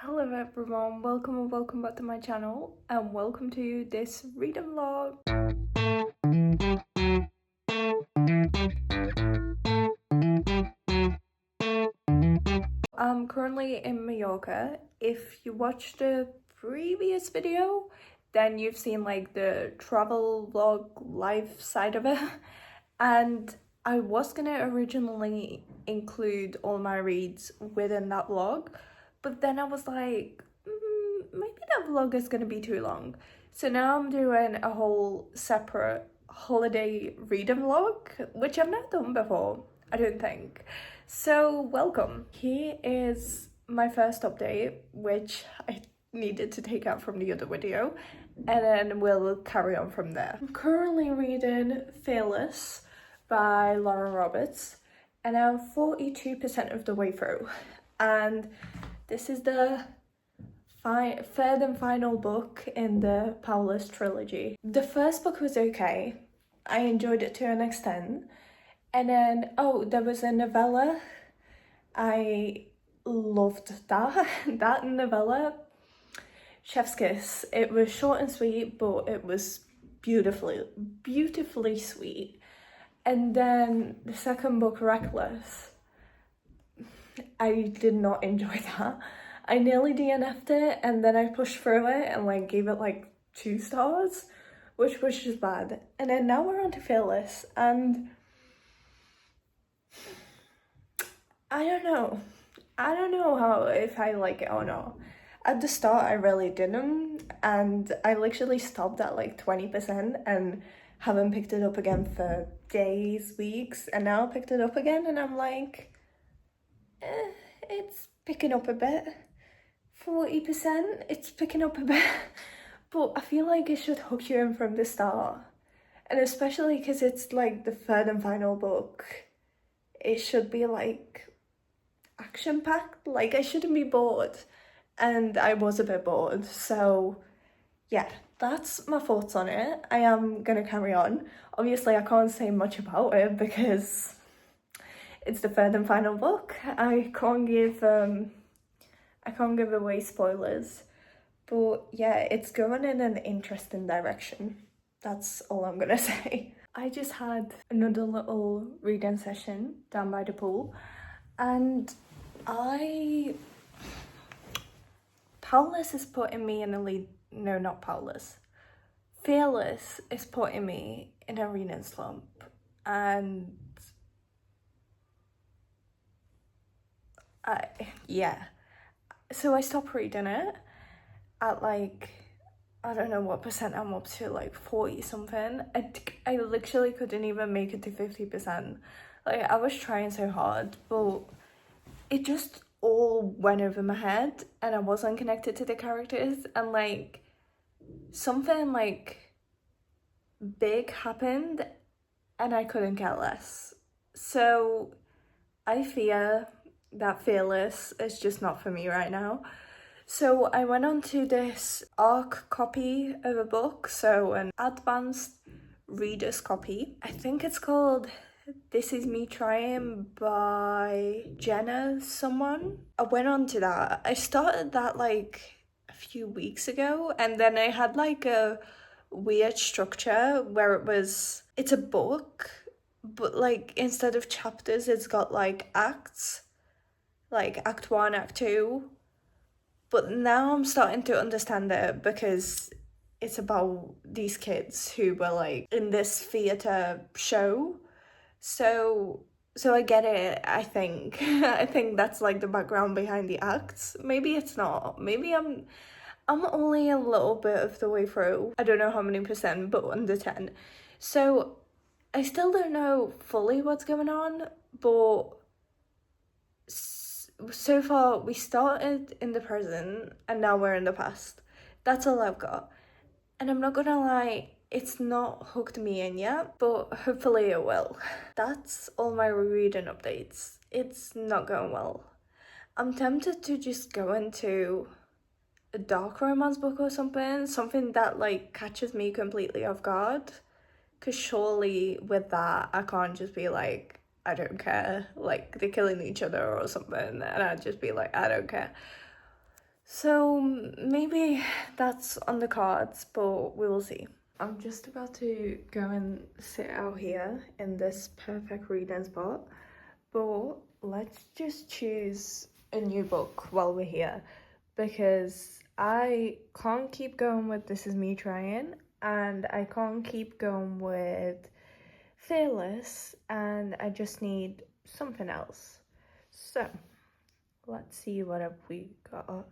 Hello everyone, welcome back to my channel and welcome to this reading vlog. I'm currently in Mallorca. If you watched the previous video, then you've seen like the travel vlog life side of it. And I was gonna originally include all my reads within that vlog, but then I was like, maybe that vlog is gonna be too long. So now I'm doing a whole separate holiday reading vlog, which I've not done before, I don't think. So welcome. Here is my first update, which I needed to take out from the other video, and then we'll carry on from there. I'm currently reading Fearless by Lauren Roberts, and I'm 42% of the way through, and this is the third and final book in the Paulus trilogy. The first book was okay. I enjoyed it to an extent. And then, there was a novella. I loved that. That novella, Chef's Kiss. It was short and sweet, but it was beautifully sweet. And then the second book, Reckless, I did not enjoy that. I nearly DNF'd it, and then I pushed through it and like gave it like 2 stars, which was just bad. And then now we're on to Fearless, and I don't know if I like it or not. At the start I really didn't, and I literally stopped at like 20% and haven't picked it up again for days, weeks, and now I picked it up again and I'm like, it's picking up a bit. 40%, it's picking up a bit. But I feel like it should hook you in from the start. And especially because it's like the third and final book, it should be like action-packed. Like I shouldn't be bored. And I was a bit bored. So yeah, that's my thoughts on it. I am gonna carry on. Obviously I can't say much about it because it's the third and final book. I can't give away spoilers, but yeah, it's going in an interesting direction. That's all I'm gonna say. I just had another little reading session down by the pool, and Paulus is putting me in a lead. No, not Paulus. Fearless is putting me in a reading slump, and yeah. So I stopped reading it at like, I don't know what percent I'm up to, like 40 something. I literally couldn't even make it to 50%. Like I was trying so hard, but it just all went over my head and I wasn't connected to the characters, and like something like big happened and I couldn't care less. So I fear that Fearless is just not for me right now. So I went on to this ARC copy of a book, so an advanced reader's copy. I think it's called This Is Me Trying by Jenna someone. I went on to that. I started that like a few weeks ago, and then I had like a weird structure where it's a book, but like instead of chapters it's got like acts, like act 1, act 2. But now I'm starting to understand it because it's about these kids who were like in this theatre show. So I get it, I think. I think that's like the background behind the acts. Maybe it's not. Maybe I'm only a little bit of the way through. I don't know how many percent, but under 10. So I still don't know fully what's going on, but so far we started in the present and now we're in the past. That's all I've got. And I'm not gonna lie, it's not hooked me in yet, but hopefully it will. That's all my reading updates. It's not going well. I'm tempted to just go into a dark romance book or something that like catches me completely off guard. Because surely with that, I can't just be like, I don't care, like they're killing each other or something, and I'd just be like, I don't care. So maybe that's on the cards, but we will see. I'm just about to go and sit out here in this perfect reading spot, but let's just choose a new book while we're here, because I can't keep going with This Is Me Trying, and I can't keep going with Fearless, and I just need something else. So let's see what have we got.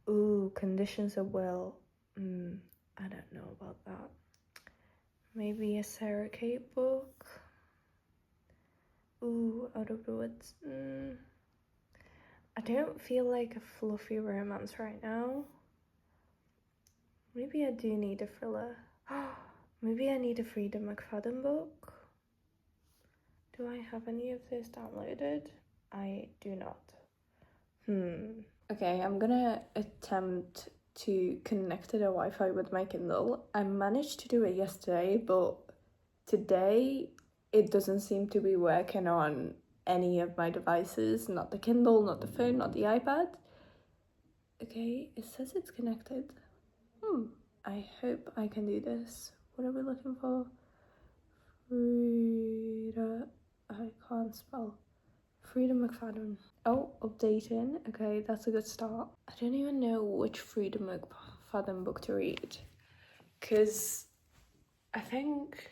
Ooh, Conditions of Will. I don't know about that. Maybe a Sarah Kate book. Ooh, Out of the Woods. I don't feel like a fluffy romance right now. Maybe I do need a thriller. Maybe I need a Frida McFadden book. Do I have any of this downloaded? I do not. Okay, I'm gonna attempt to connect to the Wi-Fi with my Kindle. I managed to do it yesterday, but today it doesn't seem to be working on any of my devices. Not the Kindle, not the phone, not the iPad. Okay, it says it's connected. I hope I can do this. What are we looking for? Frida... I can't spell. Frida McFadden. Oh, updating. Okay, that's a good start. I don't even know which Frida McFadden book to read, because I think...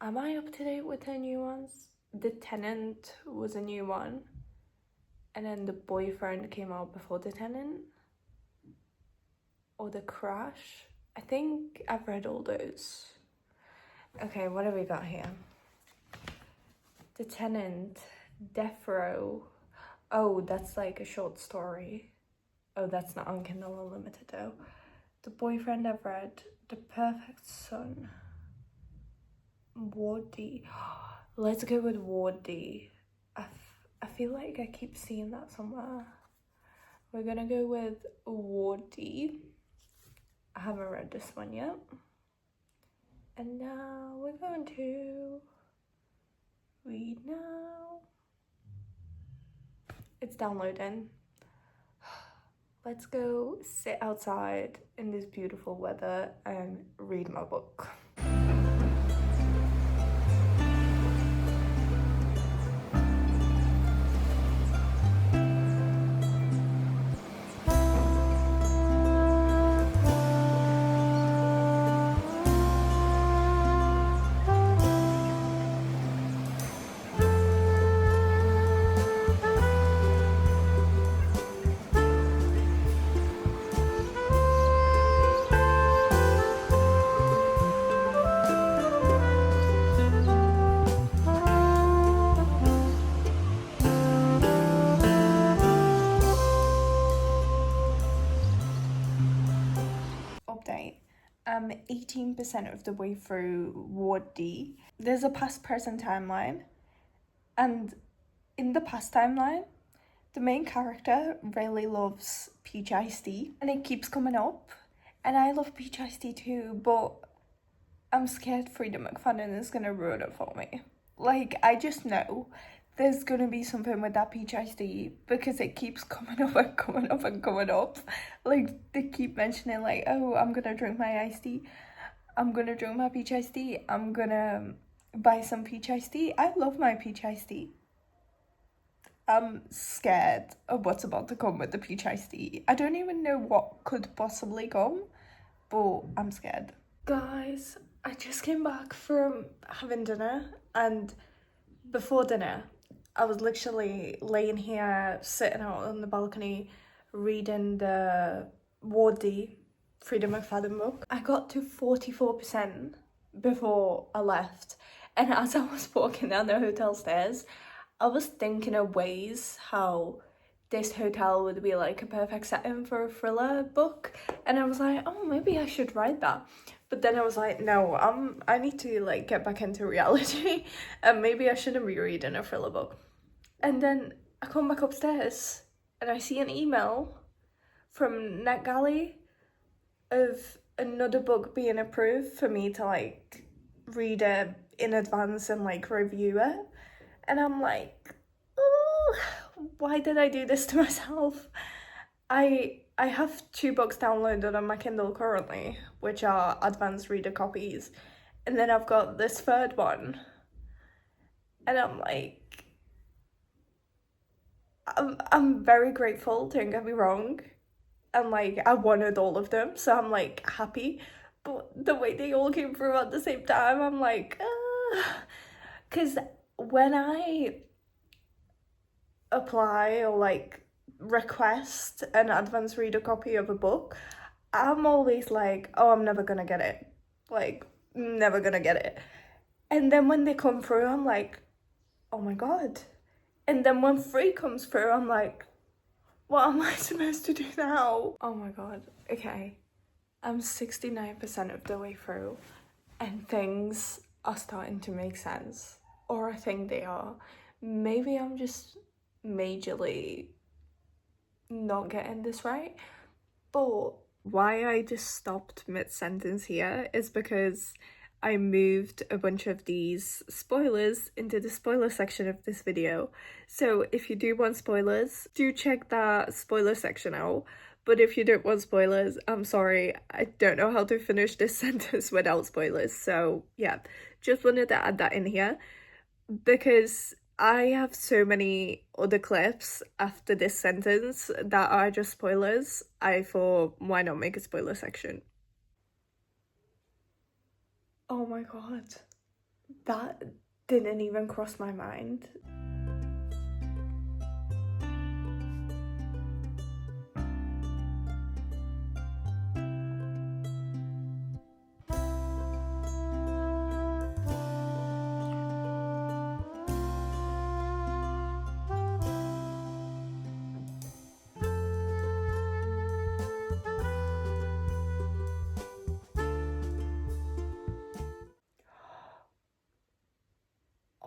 Am I up to date with her new ones? The Tenant was a new one, and then The Boyfriend came out before The Tenant, or The Crash. I think I've read all those. Okay, what have we got here? The Tenant, Death Row. Oh, that's like a short story. Oh, that's not on Kindle Unlimited though. The Boyfriend I've read. The Perfect Son. Ward D. Let's go with Ward D. I feel like I keep seeing that somewhere. We're gonna go with Ward D. I haven't read this one yet. And now we're going to read now. It's downloading. Let's go sit outside in this beautiful weather and read my book. Update. I'm 18% of the way through Ward D. There's a past present timeline, and in the past timeline, the main character really loves peach iced tea, and it keeps coming up, and I love peach iced tea too, but I'm scared Frida McFadden is gonna ruin it for me. Like, I just know there's gonna be something with that peach iced tea, because it keeps coming up and coming up and coming up. Like, they keep mentioning like, oh, I'm gonna drink my iced tea, I'm gonna drink my peach iced tea, I'm gonna buy some peach iced tea. I love my peach iced tea. I'm scared of what's about to come with the peach iced tea. I don't even know what could possibly come, but I'm scared. Guys, I just came back from having dinner, and before dinner, I was literally laying here, sitting out on the balcony, reading the Ward D, Frida McFadden book. I got to 44% before I left, and as I was walking down the hotel stairs, I was thinking of ways how this hotel would be like a perfect setting for a thriller book, and I was like, oh, maybe I should write that. But then I was like, no, I need to like get back into reality, and maybe I shouldn't be reading a thriller book. And then I come back upstairs and I see an email from NetGalley of another book being approved for me to like read it in advance and like review it. And I'm like, oh, why did I do this to myself? I have 2 books downloaded on my Kindle currently, which are advanced reader copies, and then I've got this third one, and I'm like, I'm very grateful, don't get me wrong, and like I wanted all of them, so I'm like happy, but the way they all came through at the same time, I'm like, because when I apply or like request an advanced reader copy of a book, I'm always like, oh, I'm never gonna get it, like never gonna get it. And then when they come through, I'm like, oh my god. And then when 3 comes through, I'm like, what am I supposed to do now? Oh my god. Okay, I'm 69% of the way through and things are starting to make sense, or I think they are. Maybe I'm just majorly not getting this right, but why I just stopped mid-sentence here is because I moved a bunch of these spoilers into the spoiler section of this video. So if you do want spoilers, do check that spoiler section out. But if you don't want spoilers, I'm sorry, I don't know how to finish this sentence without spoilers. So yeah, just wanted to add that in here because I have so many other clips after this sentence that are just spoilers. I thought, why not make a spoiler section? Oh my god, that didn't even cross my mind.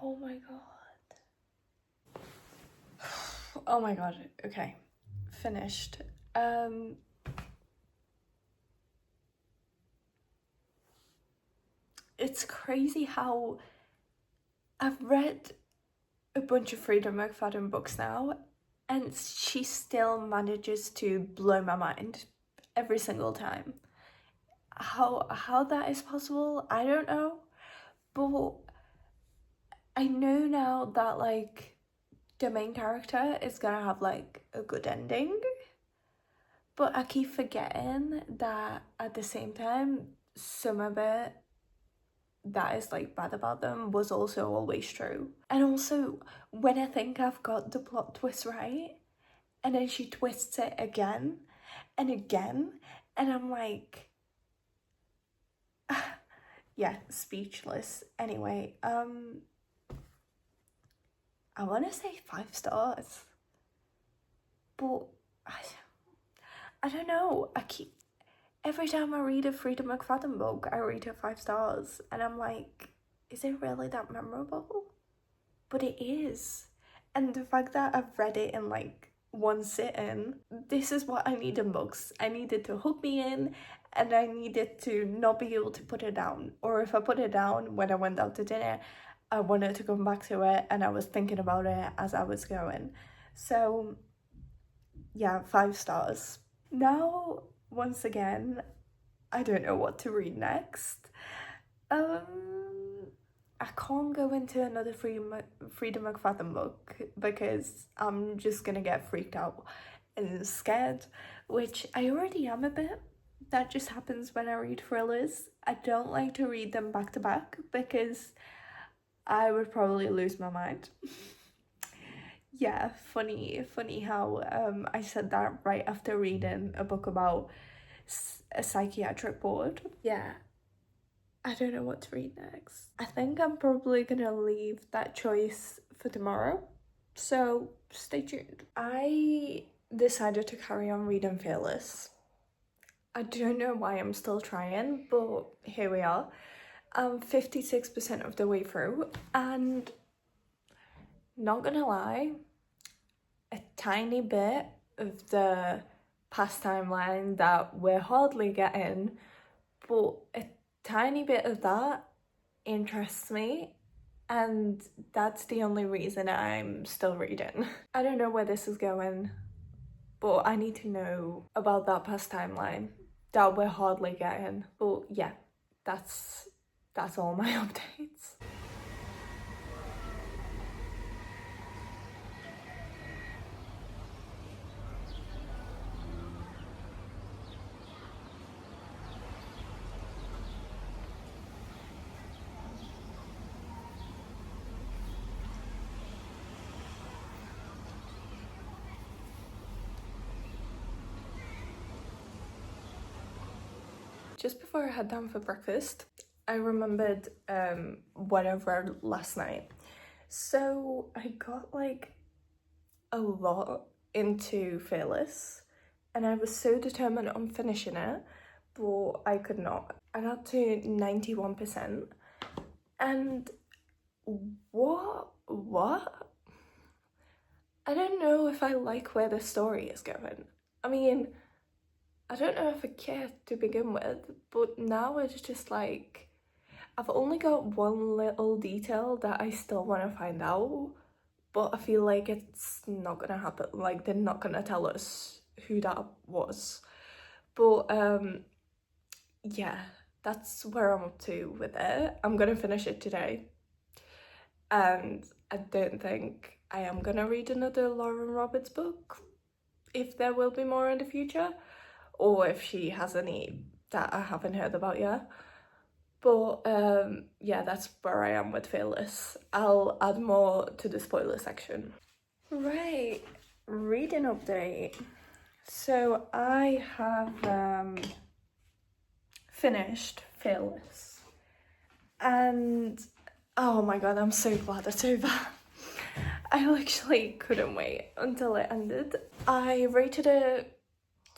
Oh my god. Oh my god, okay. Finished. It's crazy how I've read a bunch of Freedom McFadden books now, and she still manages to blow my mind every single time. How that is possible, I don't know, but I know now that like the main character is gonna have like a good ending, but I keep forgetting that at the same time some of it that is like bad about them was also always true. And also when I think I've got the plot twist right, and then she twists it again and again, and I'm like, yeah, speechless. Anyway, I want to say 5 stars, but I don't know. Every time I read a Frida McFadden book, I read her 5 stars, and I'm like, is it really that memorable? But it is. And the fact that I've read it in like one sitting, this is what I need in books. I needed to hook me in, and I needed to not be able to put it down. Or if I put it down when I went out to dinner, I wanted to come back to it, and I was thinking about it as I was going. So yeah, 5 stars. Now, once again, I don't know what to read next. I can't go into another Frida McFadden book because I'm just gonna get freaked out and scared, which I already am a bit. That just happens when I read thrillers. I don't like to read them back to back because I would probably lose my mind. Yeah, funny how I said that right after reading a book about a psychiatric ward. Yeah, I don't know what to read next. I think I'm probably gonna leave that choice for tomorrow, so stay tuned. I decided to carry on reading Fearless. I don't know why I'm still trying, but here we are. I'm 56% of the way through, and not gonna lie, a tiny bit of the past timeline that we're hardly getting, but a tiny bit of that interests me, and that's the only reason I'm still reading. I don't know where this is going, but I need to know about that past timeline that we're hardly getting. But yeah, that's all my updates. Just before I had down for breakfast, I remembered what I read last night. So I got like a lot into Fearless, and I was so determined on finishing it, but I could not. I got to 91%, and what? I don't know if I like where the story is going. I mean, I don't know if I care to begin with, but now it's just like, I've only got one little detail that I still want to find out, but I feel like it's not gonna happen. Like, they're not gonna tell us who that was. But yeah, that's where I'm up to with it. I'm gonna finish it today, and I don't think I am gonna read another Lauren Roberts book, if there will be more in the future, or if she has any that I haven't heard about yet. But yeah, that's where I am with Fearless. I'll add more to the spoiler section. Right, reading update. So I have finished Fearless, and oh my god, I'm so glad it's over. I literally couldn't wait until it ended. I rated it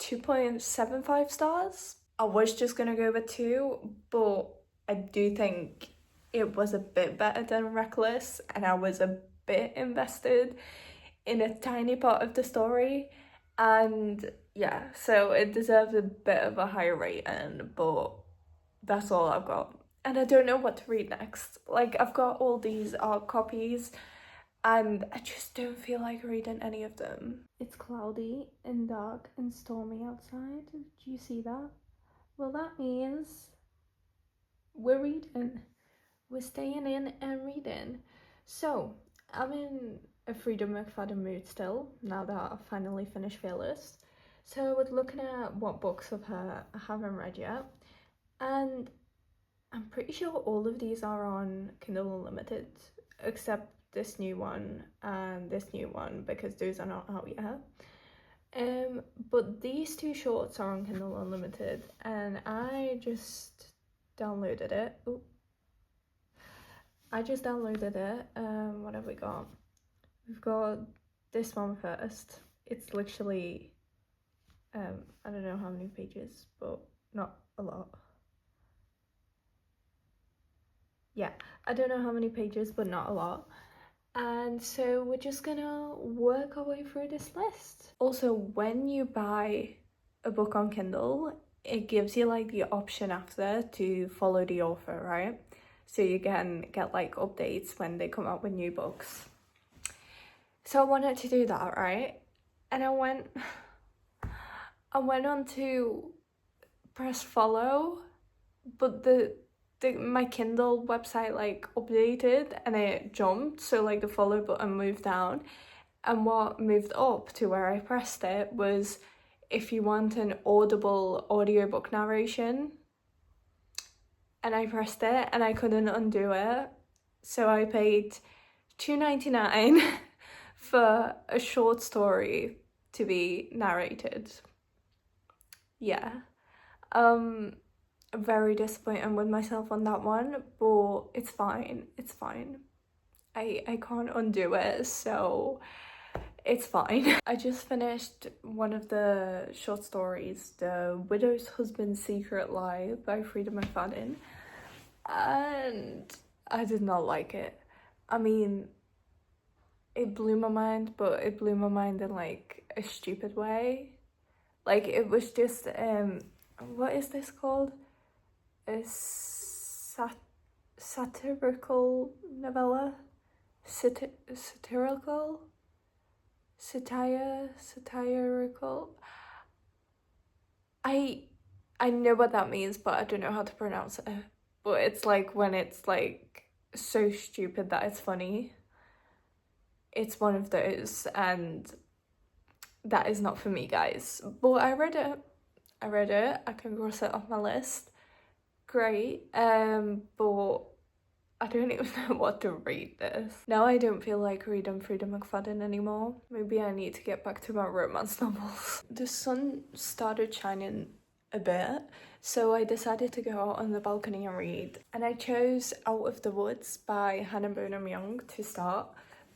2.75 stars. I was just gonna go with 2, but I do think it was a bit better than Reckless, and I was a bit invested in a tiny part of the story, and yeah, so it deserves a bit of a higher rating, but that's all I've got. And I don't know what to read next. Like, I've got all these art copies, and I just don't feel like reading any of them. It's cloudy and dark and stormy outside. Do you see that? Well, that means we're reading. We're staying in and reading. So, I'm in a Freedom McFadden mood still, now that I've finally finished Fearless. So I was looking at what books of her I haven't read yet, and I'm pretty sure all of these are on Kindle Unlimited, except this new one and this new one, because those are not out yet. But these 2 shorts are on Kindle Unlimited, and I just downloaded it. Ooh. I just downloaded it. What have we got? We've got this one first. It's literally, I don't know how many pages, but not a lot. Yeah, I don't know how many pages, but not a lot. And so we're just gonna work our way through this list. Also, when you buy a book on Kindle, it gives you like the option after to follow the author, right? So you can get like updates when they come out with new books. So I wanted to do that, right? And I went on to press follow, but my Kindle website like updated and it jumped, so like the follow button moved down, and what moved up to where I pressed it was if you want an audible audiobook narration, and I pressed it and I couldn't undo it, so I paid $2.99 for a short story to be narrated. Yeah, very disappointed with myself on that one, but it's fine. I can't undo it, so it's fine. I just finished one of the short stories, The Widow's Husband's Secret Life by Frida McFadden, and I did not like it. I mean, it blew my mind, but it blew my mind in like a stupid way. Like, it was just what is this called? A satirical novella, satirical, satirical. I know what that means, but I don't know how to pronounce it. But it's like when it's like so stupid that it's funny. It's one of those, and that is not for me, guys. But I read it. I can cross it off my list. Great. But I don't even know what to read this. Now I don't feel like reading Frida McFadden anymore. Maybe I need to get back to my romance novels. The sun started shining a bit, so I decided to go out on the balcony and read. And I chose Out of the Woods by Hannah Bonham Young to start,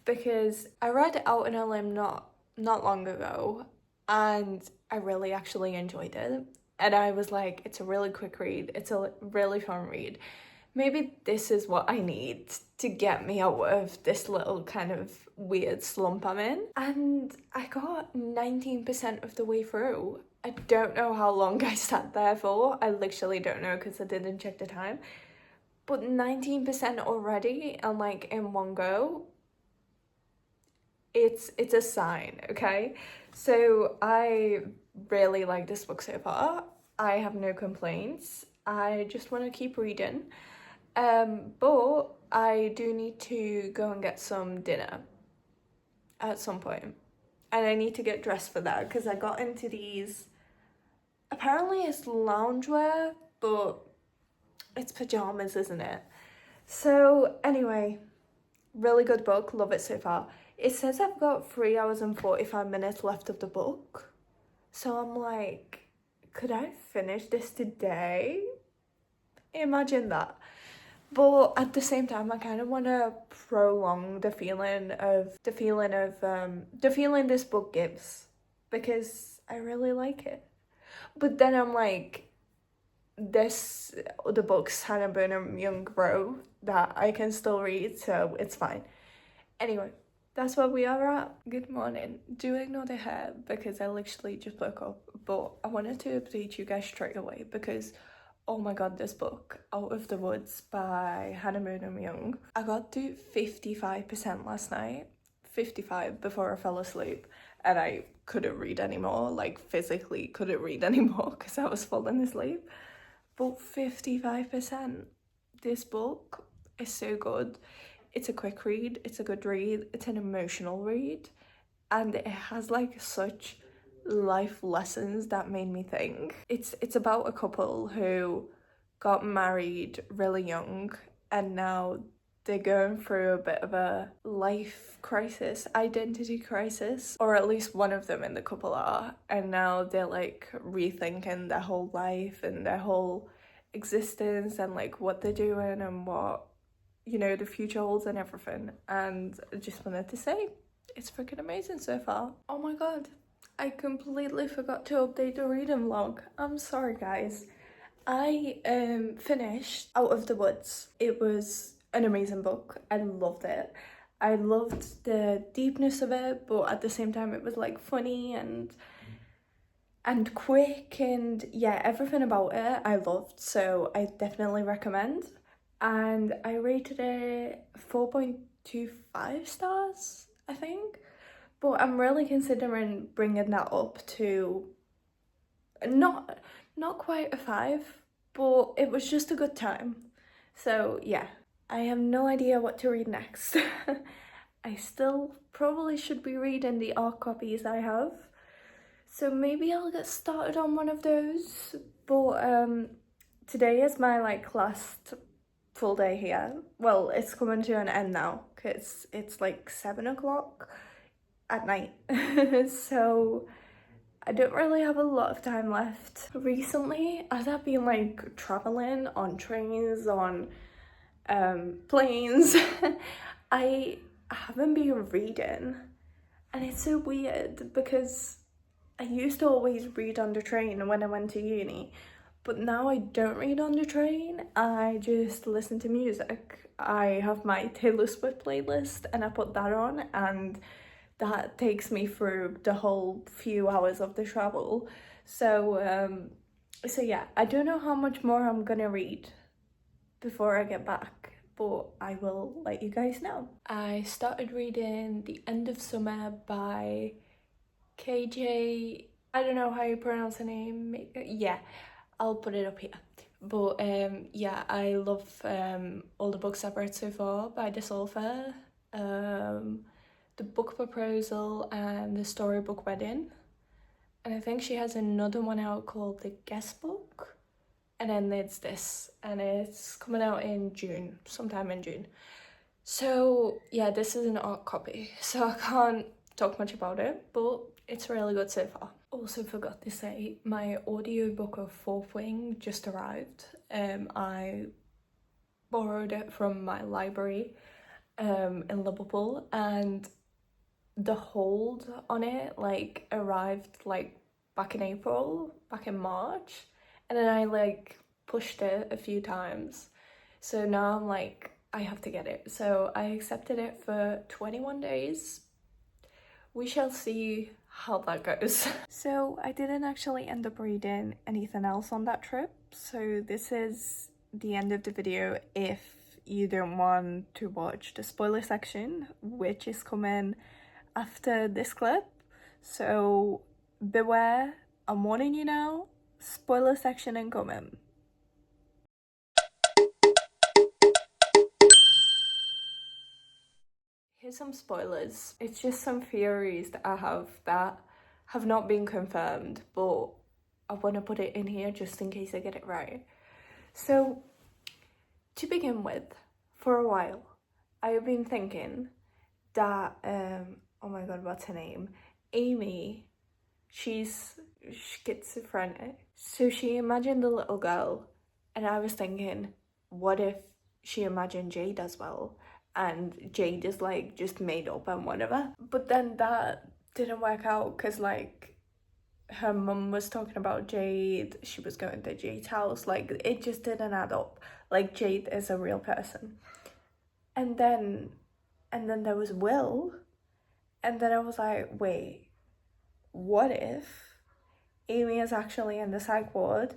because I read it out on a limb not long ago, and I really actually enjoyed it. And I was like, it's a really quick read, it's a really fun read. Maybe this is what I need to get me out of this little kind of weird slump I'm in. And I got 19% of the way through. I don't know how long I sat there for. I literally don't know because I didn't check the time. But 19% already, and like in one go, it's a sign, okay? So I really like this book so far. I have no complaints. I just want to keep reading. But I do need to go and get some dinner at some point. And I need to get dressed for that because I got into these, apparently it's loungewear, but it's pajamas, isn't it? So anyway, really good book, love it so far. It says I've got 3 hours and 45 minutes left of the book. So I'm like, could I finish this today? Imagine that. But at the same time, I kind of want to prolong the feeling this book gives, because I really like it. But then I'm like, there's other books Hannah Bonham Young wrote that I can still read, so it's fine. Anyway, that's where we are at. Good morning. Do ignore the hair because I literally just woke up, but I wanted to update you guys straight away because oh my god, this book, Out of the Woods by Hannah Bonham Young, I got to 55% last night. 55 before I fell asleep, and I couldn't read anymore, like physically couldn't read anymore because I was falling asleep. But 55%, this book is so good. It's a quick read, it's a good read, it's an emotional read, and it has like such life lessons that made me think. It's about a couple who got married really young, and now they're going through a bit of a life crisis, identity crisis, or at least one of them in the couple are, and now they're like rethinking their whole life and their whole existence and like what they're doing and what, you know, the future holds and everything. And I just wanted to say, it's freaking amazing so far. Oh my god, I completely forgot to update the reading vlog. I'm sorry guys. I finished Out of the Woods. It was an amazing book. I loved it. I loved the deepness of it, but at the same time it was like funny and quick, and yeah, everything about it I loved, so I definitely recommend. And I rated it 4.25 stars, I think. But I'm really considering bringing that up to not quite a 5, but it was just a good time. So yeah, I have no idea what to read next. I still probably should be reading the art copies I have, so maybe I'll get started on one of those. But today is my like last full day here. Well, it's coming to an end now because it's like 7 o'clock at night. So I don't really have a lot of time left. Recently, as I've been like traveling on trains, on planes, I haven't been reading, and it's so weird because I used to always read on the train when I went to uni, but now I don't read on the train. I just listen to music. I have my Taylor Swift playlist and I put that on, and that takes me through the whole few hours of the travel. So yeah, I don't know how much more I'm gonna read before I get back, but I will let you guys know. I started reading The End of Summer by KJ, I don't know how you pronounce the name. Yeah, I'll put it up here. But yeah, I love all the books I've read so far by this author. The Book Proposal and The Storybook Wedding. And I think she has another one out called The Guest Book. And then there's this, and it's coming out in June, sometime in June. So yeah, this is an art copy, so I can't talk much about it, but it's really good so far. Also forgot to say, my audiobook of Fourth Wing just arrived. I borrowed it from my library in Liverpool, and the hold on it like arrived like back in March, and then I like pushed it a few times, so now I'm like, I have to get it. So I accepted it for 21 days. We shall see how that goes. So I didn't actually end up reading anything else on that trip, so this is the end of the video if you don't want to watch the spoiler section, which is coming after this clip. So beware, I'm warning you now, spoiler section incoming. Here's some spoilers. It's just some theories that I have that have not been confirmed, but I want to put it in here just in case I get it right. So, to begin with, for a while, I have been thinking that, oh my god, what's her name? Amy, she's schizophrenic. So she imagined the little girl, and I was thinking, what if she imagined Jade as well? And Jade is like just made up and whatever. But then that didn't work out because like her mum was talking about Jade, she was going to Jade's house, like it just didn't add up. Like Jade is a real person. And then there was Will, and then I was like, wait, what if Amy is actually in the psych ward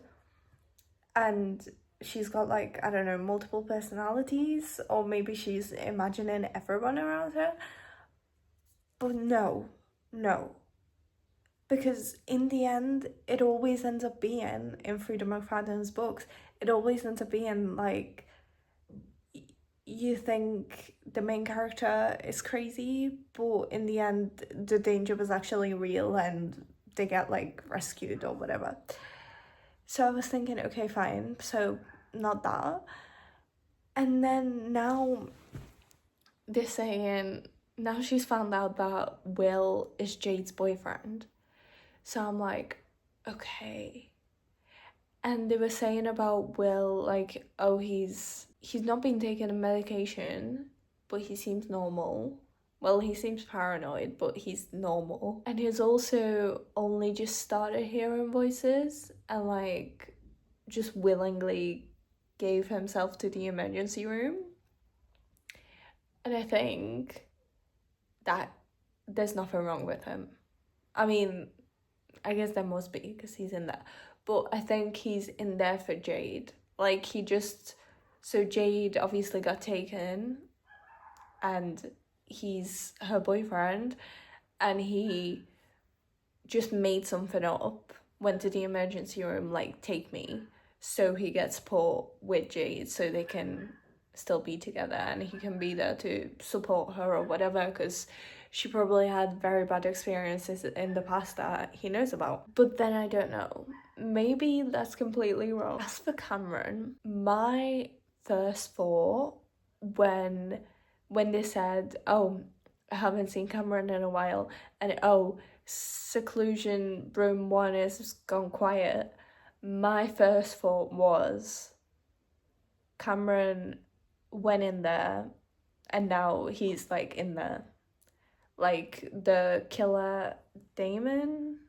and she's got like, I don't know, multiple personalities, or maybe she's imagining everyone around her? But no, because in the end it always ends up being, in Freedom McFadden's books, it always ends up being like, you think the main character is crazy, but in the end the danger was actually real and they get like rescued or whatever. So I was thinking, okay, fine, so not that. And then now they're saying, now she's found out that Will is Jade's boyfriend. So I'm like, okay. And they were saying about Will, like, oh, he's not been taking a medication, but he seems normal. Well, he seems paranoid, but he's normal. And he's also only just started hearing voices and like just willingly gave himself to the emergency room. And I think that there's nothing wrong with him. I mean, I guess there must be because he's in there. But I think he's in there for Jade. Like, so Jade obviously got taken and he's her boyfriend, and he just made something up, went to the emergency room, like, take me, so he gets put with Jade so they can still be together and he can be there to support her or whatever, because she probably had very bad experiences in the past that he knows about. But then I don't know, maybe that's completely wrong. As for Cameron, my first thought when they said, oh, I haven't seen Cameron in a while, and oh, seclusion room 1 is gone quiet, my first thought was Cameron went in there and now he's like in there. Like the killer Damon,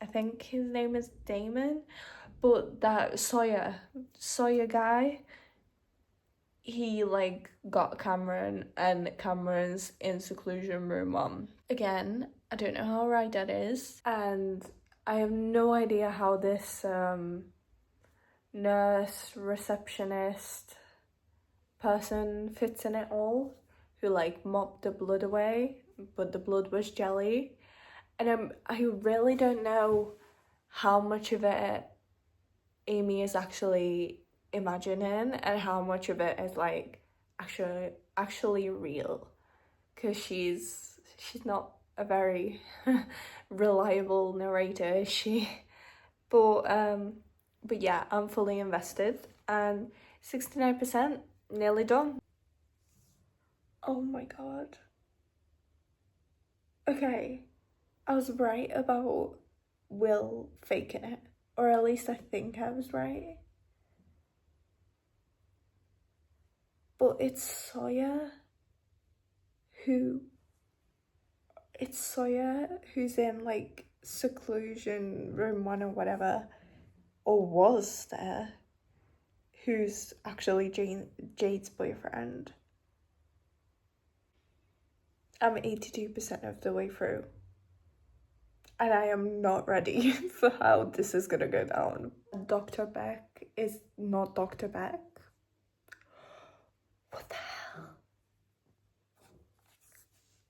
I think his name is Damon, but that Sawyer guy, he like got Cameron and Cameron's in seclusion room 1. Again, I don't know how right that is, and I have no idea how this nurse, receptionist person fits in it all, who like mopped the blood away, but the blood was jelly. And I really don't know how much of it Amy is actually imagining and how much of it is like actually real, because she's not a very reliable narrator, is she? But yeah, I'm fully invested, and 69% nearly done. Oh my god. Okay, I was right about Will faking it, or at least I think I was right. But who it's Sawyer who's in like seclusion room 1 or whatever, or was there, who's actually Jade's boyfriend. I'm 82% of the way through, and I am not ready for how this is gonna go down. Dr. Beck is not Dr. Beck. What the hell?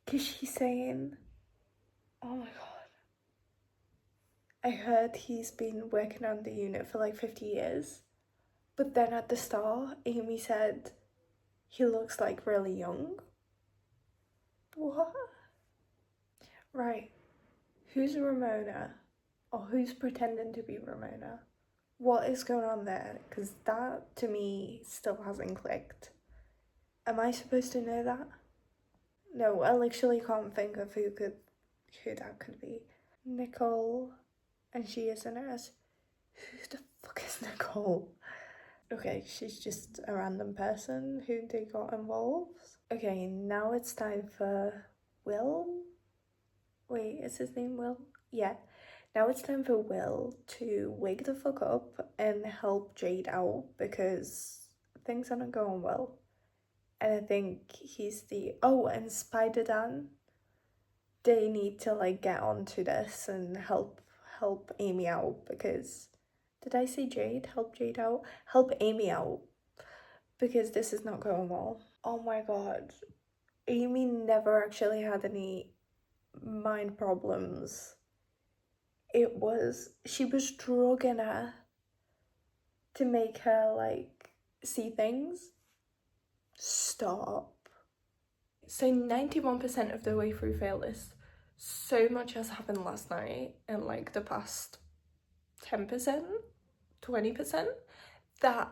Because she's saying, oh my god, I heard he's been working on the unit for like 50 years. But then at the start, Amy said he looks like really young. What? Right. Who's Ramona? Or who's pretending to be Ramona? What is going on there? Because that, to me, still hasn't clicked. Am I supposed to know that? No, I literally can't think of who that could be. Nicole, and she is a nurse. Who the fuck is Nicole? Okay, she's just a random person who they got involved. Okay, now it's time for Will. Wait, is his name Will? Yeah. Now it's time for Will to wake the fuck up and help Jade out, because things aren't going well. And I think he's and Spider Dan. They need to like get onto this and help Amy out, because did I say Jade? Help Jade out? Help Amy out, because this is not going well. Oh my god. Amy never actually had any mind problems. She was drugging her to make her like see things. Stop. So 91% of the way through fail list. So much has happened last night and like the past 10%, 20%, that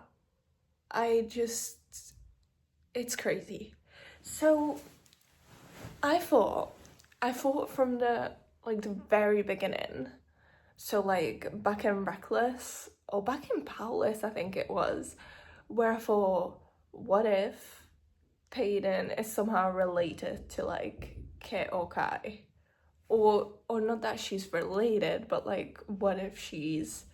it's crazy. So I thought from the very beginning, so like back in Reckless, or back in Powerless I think it was, where I thought, what if Peyton is somehow related to like Kit or Kai? Or not that she's related, but like what if she's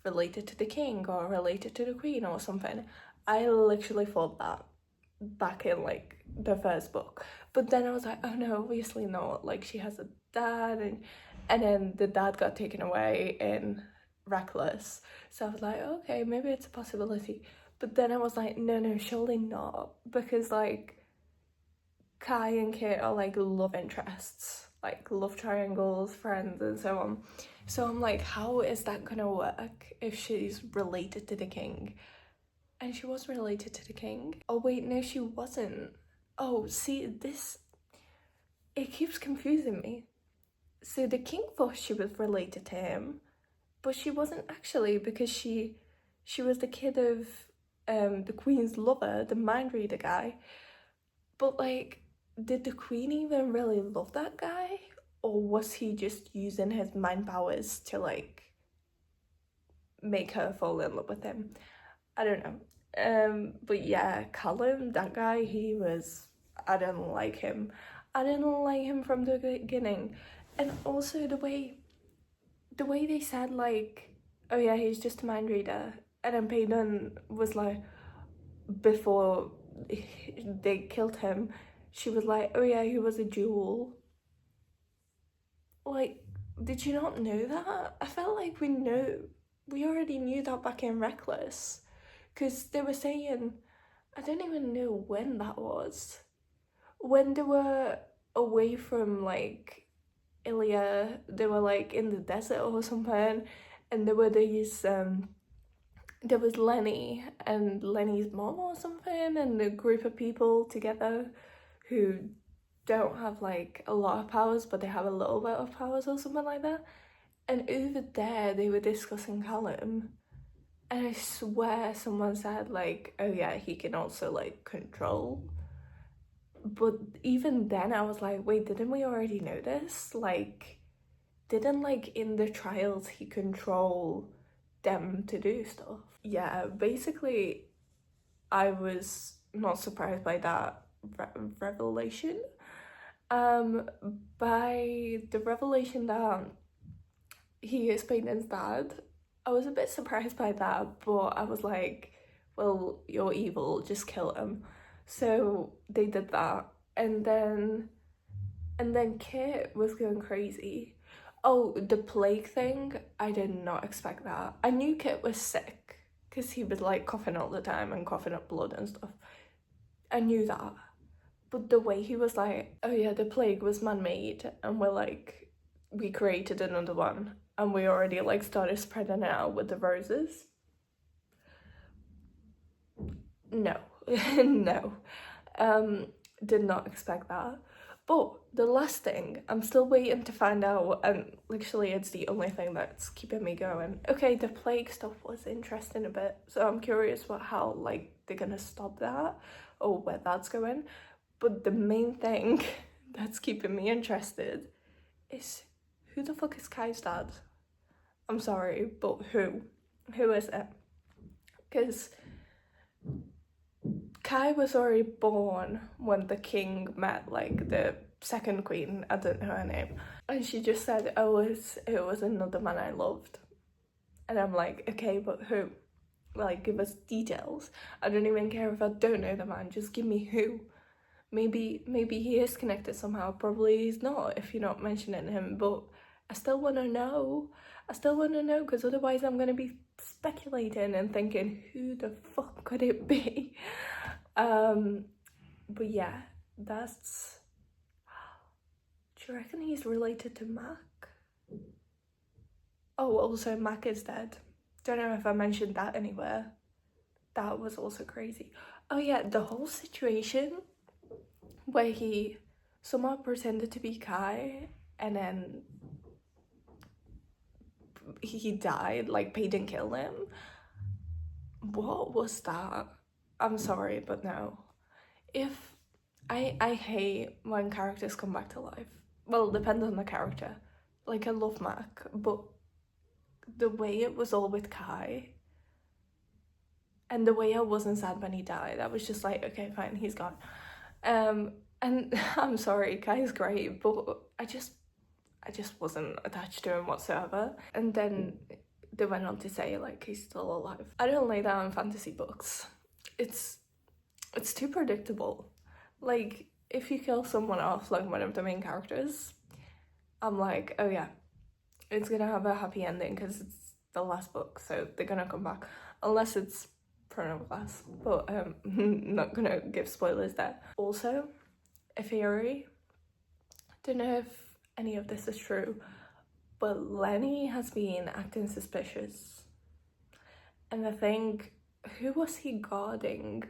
related to the king or related to the queen or something? I literally thought that back in like the first book, but then I was like, oh no, obviously not. Like she has a dad, and then the dad got taken away in Reckless, so I was like, okay, maybe it's a possibility. But then I was like, no, surely not, because like Kai and Kit are like love interests, like love triangles, friends, and so on. So I'm like, how is that gonna work if she's related to the king? And she was related to the king. Oh wait, no, she wasn't. Oh, see, it keeps confusing me. So the king thought she was related to him, but she wasn't actually, because she was the kid of the queen's lover, the mind reader guy. But like, did the queen even really love that guy? Or was he just using his mind powers to like make her fall in love with him? I don't know. But yeah, Callum, that guy, I didn't like him. I didn't like him from the beginning. And also the way they said like, oh yeah, he's just a mind reader. And then Peyton was like, before they killed him, she was like, oh yeah, he was a jewel. Like, did you not know that? I felt like we know. we already knew that back in Reckless, because they were saying, I don't even know when that was, when they were away from like Ilya, they were like in the desert or something, and there were these there was Lenny and Lenny's mom or something, and a group of people together who don't have like a lot of powers, but they have a little bit of powers or something like that. And over there, they were discussing Callum, and I swear someone said like, oh yeah, he can also like control. But even then, I was like, wait, didn't we already know this? Like, didn't like in the trials he control them to do stuff? Yeah, basically, I was not surprised by that revelation. By the revelation that he is Peyton's dad, I was a bit surprised by that, but I was like, well, you're evil, just kill him. So they did that, and then Kit was going crazy. Oh, the plague thing, I did not expect that. I knew Kit was sick because he was like coughing all the time and coughing up blood and stuff. I knew that. But the way he was like, oh yeah, the plague was man-made, and we created another one, and we already like started spreading it out with the roses. No, no. Did not expect that. But the last thing, I'm still waiting to find out, and literally it's the only thing that's keeping me going. Okay, the plague stuff was interesting a bit, so I'm curious how like they're gonna stop that or where that's going. But the main thing that's keeping me interested is, who the fuck is Kai's dad? I'm sorry, but who? Who is it? Because Kai was already born when the king met like the second queen, I don't know her name, and she just said, oh, it was another man I loved. And I'm like, okay, but who? Like, give us details. I don't even care if I don't know the man, just give me who. Maybe he is connected somehow, probably he's not if you're not mentioning him, but I still want to know. Because otherwise I'm going to be speculating and thinking, who the fuck could it be? But yeah, that's... Do you reckon he's related to Mac? Oh, also Mac is dead. Don't know if I mentioned that anywhere. That was also crazy. Oh yeah, the whole situation where he somehow pretended to be Kai and then he died, like Peyton killed him. What was that? I'm sorry, but no. If I hate when characters come back to life. Well, it depends on the character. Like, I love Mac, but the way it was all with Kai and the way I wasn't sad when he died, I was just like, okay, fine, he's gone. And I'm sorry, Kai's great, but I just wasn't attached to him whatsoever. And then they went on to say like he's still alive. I don't lay down fantasy books. It's too predictable. Like, if you kill someone off, like one of the main characters, I'm like, oh yeah, it's gonna have a happy ending because it's the last book, so they're gonna come back. Unless it's for another class, but not gonna give spoilers there. Also, a theory, don't know if any of this is true, but Lenny has been acting suspicious. And I think, who was he guarding?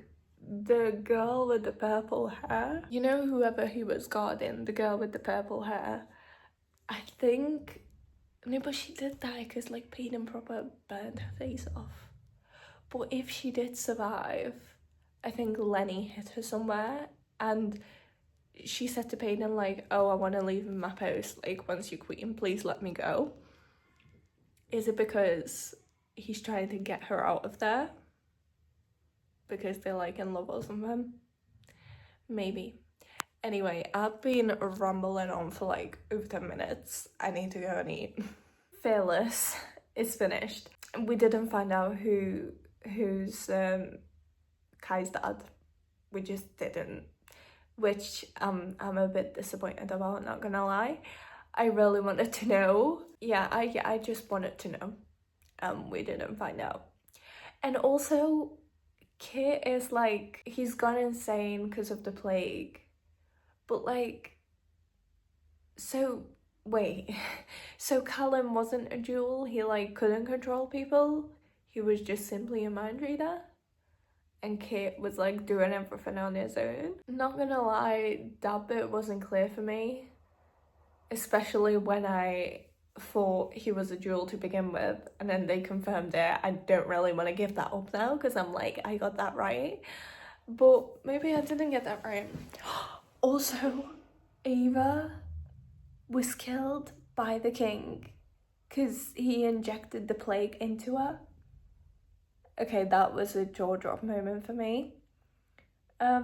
The girl with the purple hair? You know, whoever he was guarding, the girl with the purple hair. I think, no, but she did die because like Peyton proper burned her face off. But if she did survive, I think Lenny hit her somewhere, and she said to Peyton like, oh, I want to leave my post, like, once you're queen, please let me go. Is it because he's trying to get her out of there? Because they're like in love or something? Maybe. Anyway, I've been rambling on for like over 10 minutes. I need to go and eat. Fearless is finished. We didn't find out who's Kai's dad. We just didn't, which I'm a bit disappointed about, not gonna lie. I really wanted to know. Yeah, I just wanted to know. We didn't find out. And also, Kit is like, he's gone insane because of the plague. But like, so wait, so Callum wasn't a jewel? He like couldn't control people? He was just simply a mind reader? And Kit was like doing everything on his own? Not gonna lie, that bit wasn't clear for me. Especially when I thought he was a jewel to begin with, and then they confirmed it. I don't really want to give that up now because I'm like, I got that right. But maybe I didn't get that right. Also, Ava was killed by the king because he injected the plague into her. Okay, that was a jaw drop moment for me. But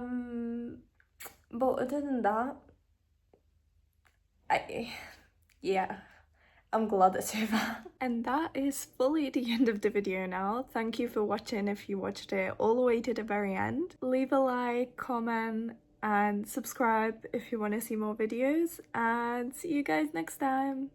other than that, yeah, I'm glad it's over. And that is fully the end of the video now. Thank you for watching if you watched it all the way to the very end. Leave a like, comment, and subscribe if you want to see more videos. And see you guys next time.